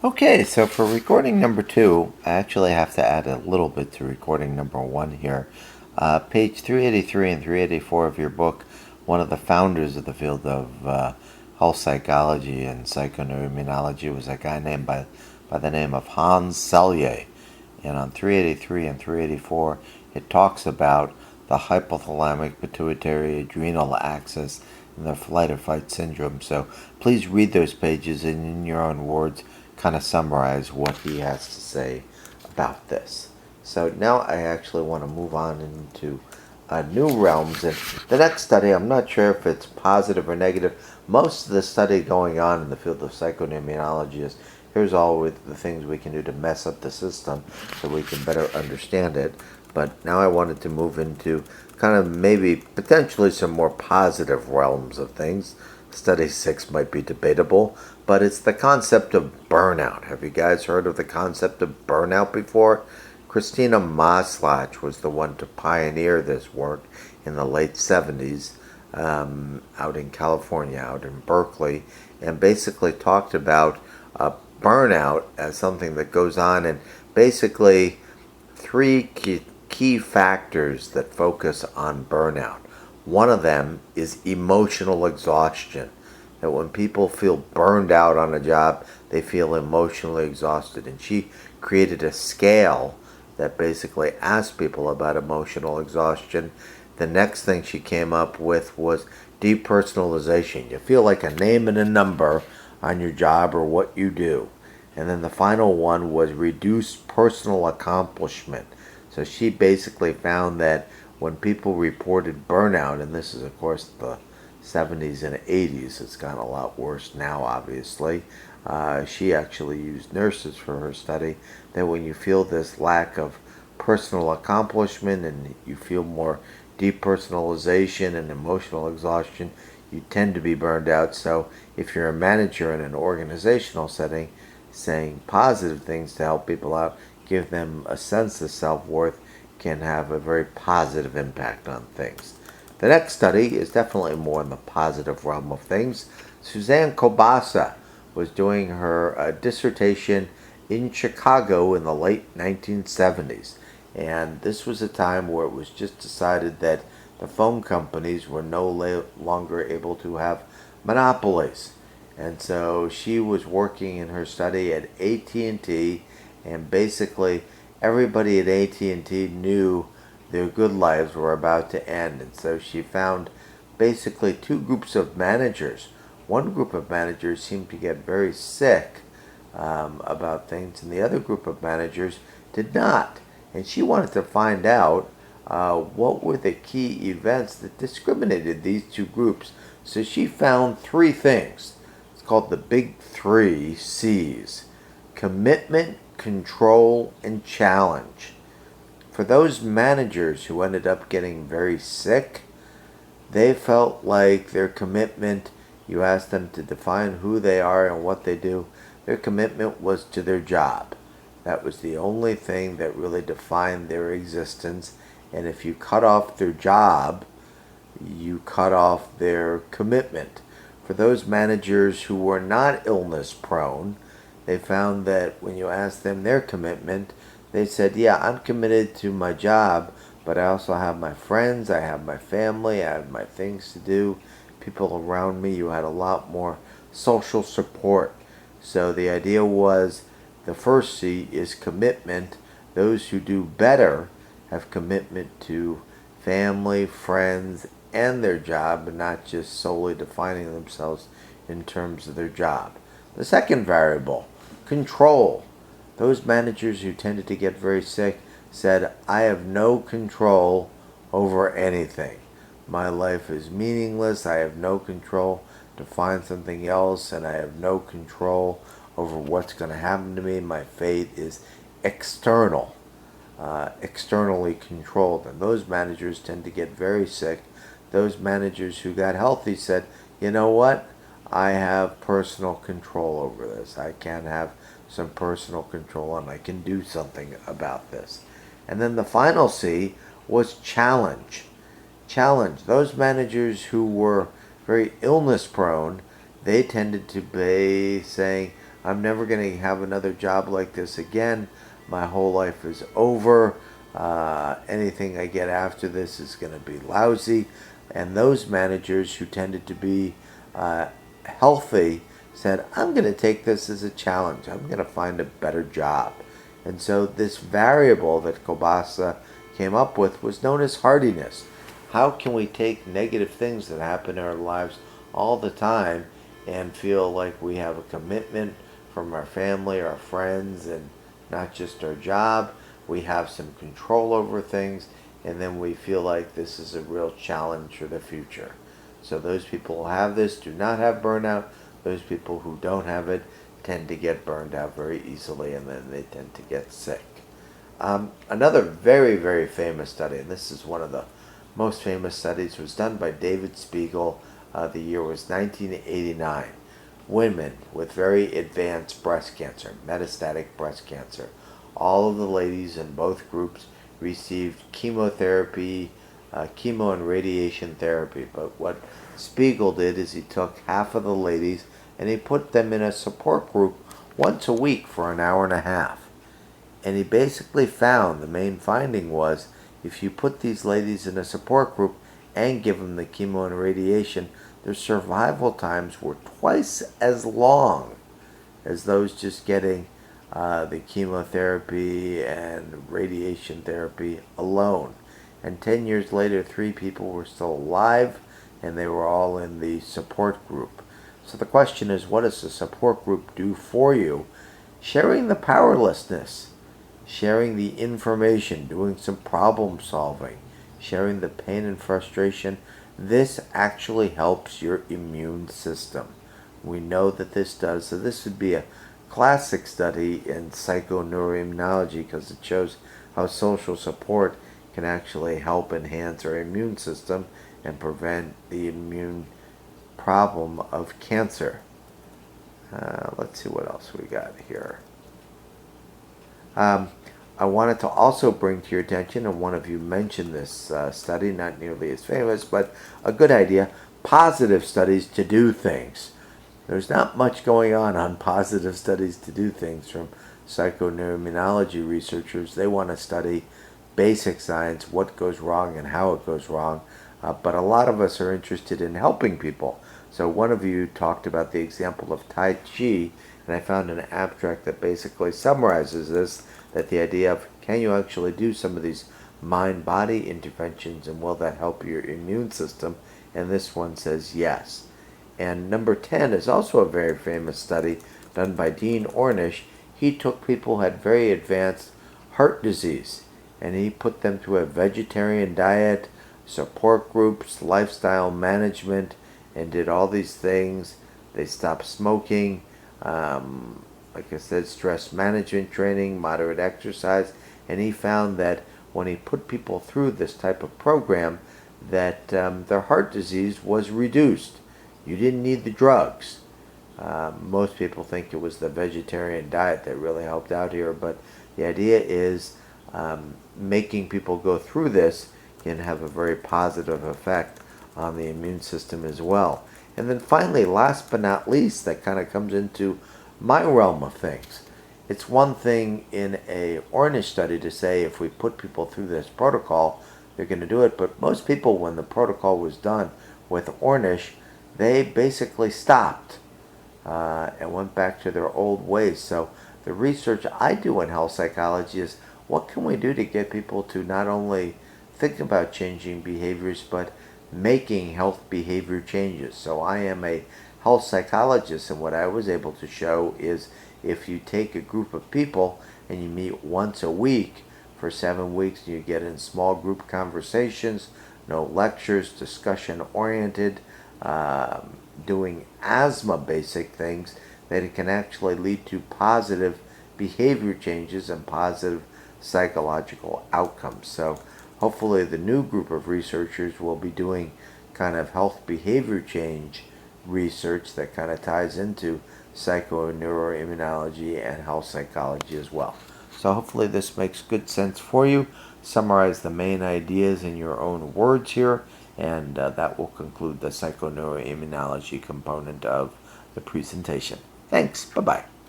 Okay, so for recording number 2, I actually have to add a little bit to recording number 1 here. Page 383 and 384 of your book, one of the founders of the field of health psychology and psychoneuroimmunology was a guy named by the name of Hans Selye. And on 383 and 384, it talks about the hypothalamic pituitary adrenal axis and the flight or fight syndrome. So please read those pages and in your own words kind of summarize what he has to say about this. So now I actually want to move on into new realms. And the next study, I'm not sure if it's positive or negative. Most of the study going on in the field of psychoneuroimmunology is here's all with the things we can do to mess up the system so we can better understand it. But now I wanted to move into kind of maybe potentially some more positive realms of things. Study 6 might be debatable, but it's the concept of burnout. Have you guys heard of the concept of burnout before? Christina Maslach was the one to pioneer this work in the late 70s out in California, out in Berkeley, and basically talked about burnout as something that goes on, and basically three key factors that focus on burnout. One of them is emotional exhaustion. That when people feel burned out on a job, they feel emotionally exhausted. And she created a scale that basically asked people about emotional exhaustion. The next thing she came up with was depersonalization. You feel like a name and a number on your job or what you do. And then the final one was reduced personal accomplishment. So she basically found that when people reported burnout, and this is of course the 70s and 80s, it's gotten a lot worse now obviously. She actually used nurses for her study, that when you feel this lack of personal accomplishment and you feel more depersonalization and emotional exhaustion, you tend to be burned out. So if you're a manager in an organizational setting, saying positive things to help people out, give them a sense of self-worth, can have a very positive impact on things. The next study is definitely more in the positive realm of things. Suzanne Kobasa was doing her dissertation in Chicago in the late 1970s. And this was a time where it was just decided that the phone companies were no longer able to have monopolies. And so she was working in her study at AT&T, and basically everybody at AT&T knew their good lives were about to end. And so she found basically two groups of managers. One group of managers seemed to get very sick about things, and the other group of managers did not. And she wanted to find out what were the key events that discriminated these two groups. So she found three things. It's called the big three C's: commitment, control, and challenge. For those managers who ended up getting very sick, they felt like their commitment, you asked them to define who they are and what they do, their commitment was to their job. That was the only thing that really defined their existence. And if you cut off their job, you cut off their commitment. For those managers who were not illness prone, they found that when you asked them their commitment, they said, yeah, I'm committed to my job, but I also have my friends, I have my family, I have my things to do, people around me. You had a lot more social support. So the idea was the first C is commitment. Those who do better have commitment to family, friends, and their job, and not just solely defining themselves in terms of their job. The second variable, control. Those managers who tended to get very sick said, I have no control over anything. My life is meaningless. I have no control to find something else, and I have no control over what's going to happen to me. My fate is external, externally controlled. And those managers tend to get very sick. Those managers who got healthy said, you know what? I have personal control over this. I can have some personal control and I can do something about this. And then the final C was challenge. Challenge. Those managers who were very illness prone, they tended to be saying, I'm never going to have another job like this again. My whole life is over. Anything I get after this is going to be lousy. And those managers who tended to be healthy said, I'm going to take this as a challenge. I'm going to find a better job. And so this variable that Kobasa came up with was known as hardiness. How can we take negative things that happen in our lives all the time and feel like we have a commitment from our family, our friends, and not just our job? We have some control over things, and then we feel like this is a real challenge for the future. So those people who have this do not have burnout. Those people who don't have it tend to get burned out very easily, and then they tend to get sick. Another very, very famous study, and this is one of the most famous studies, was done by David Spiegel. The year was 1989. Women with very advanced breast cancer, metastatic breast cancer. All of the ladies in both groups received chemotherapy, chemo and radiation therapy. But what Spiegel did is he took half of the ladies and he put them in a support group once a week for an hour and a half. And he basically found, the main finding was, if you put these ladies in a support group and give them the chemo and radiation, their survival times were twice as long as those just getting the chemotherapy and radiation therapy alone. And 10 years later, 3 people were still alive, and they were all in the support group. So the question is, what does the support group do for you? Sharing the powerlessness, sharing the information, doing some problem solving, sharing the pain and frustration. This actually helps your immune system. We know that this does. So this would be a classic study in psychoneuroimmunology because it shows how social support can actually help enhance our immune system and prevent the immune problem of cancer. Let's see what else we got here. I wanted to also bring to your attention, and one of you mentioned this study, not nearly as famous, but a good idea, positive studies to do things. There's not much going on positive studies to do things from psychoneuroimmunology researchers. They want to study basic science, what goes wrong and how it goes wrong, but a lot of us are interested in helping people. So one of you talked about the example of Tai Chi, and I found an abstract that basically summarizes this, that the idea of, can you actually do some of these mind-body interventions, and will that help your immune system? And this one says yes. And number 10 is also a very famous study done by Dean Ornish. He took people who had very advanced heart disease, and he put them through a vegetarian diet, support groups, lifestyle management, and did all these things. They stopped smoking, like I said, stress management training, moderate exercise, and he found that when he put people through this type of program, that their heart disease was reduced. You didn't need the drugs. Most people think it was the vegetarian diet that really helped out here, but the idea is making people go through this can have a very positive effect on the immune system as well. And then finally, last but not least, that kind of comes into my realm of things. It's one thing in a Ornish study to say if we put people through this protocol, they're going to do it. But most people, when the protocol was done with Ornish, they basically stopped and went back to their old ways. So the research I do in health psychology is, what can we do to get people to not only think about changing behaviors, but making health behavior changes? So I am a health psychologist, and what I was able to show is if you take a group of people and you meet once a week for 7 weeks, and you get in small group conversations, no lectures, discussion oriented, doing asthma basic things, that it can actually lead to positive behavior changes and positive psychological outcomes. So hopefully the new group of researchers will be doing kind of health behavior change research that kind of ties into psychoneuroimmunology and health psychology as well. So hopefully this makes good sense for you. Summarize the main ideas in your own words here, and that will conclude the psychoneuroimmunology component of the presentation. Thanks. Bye-bye.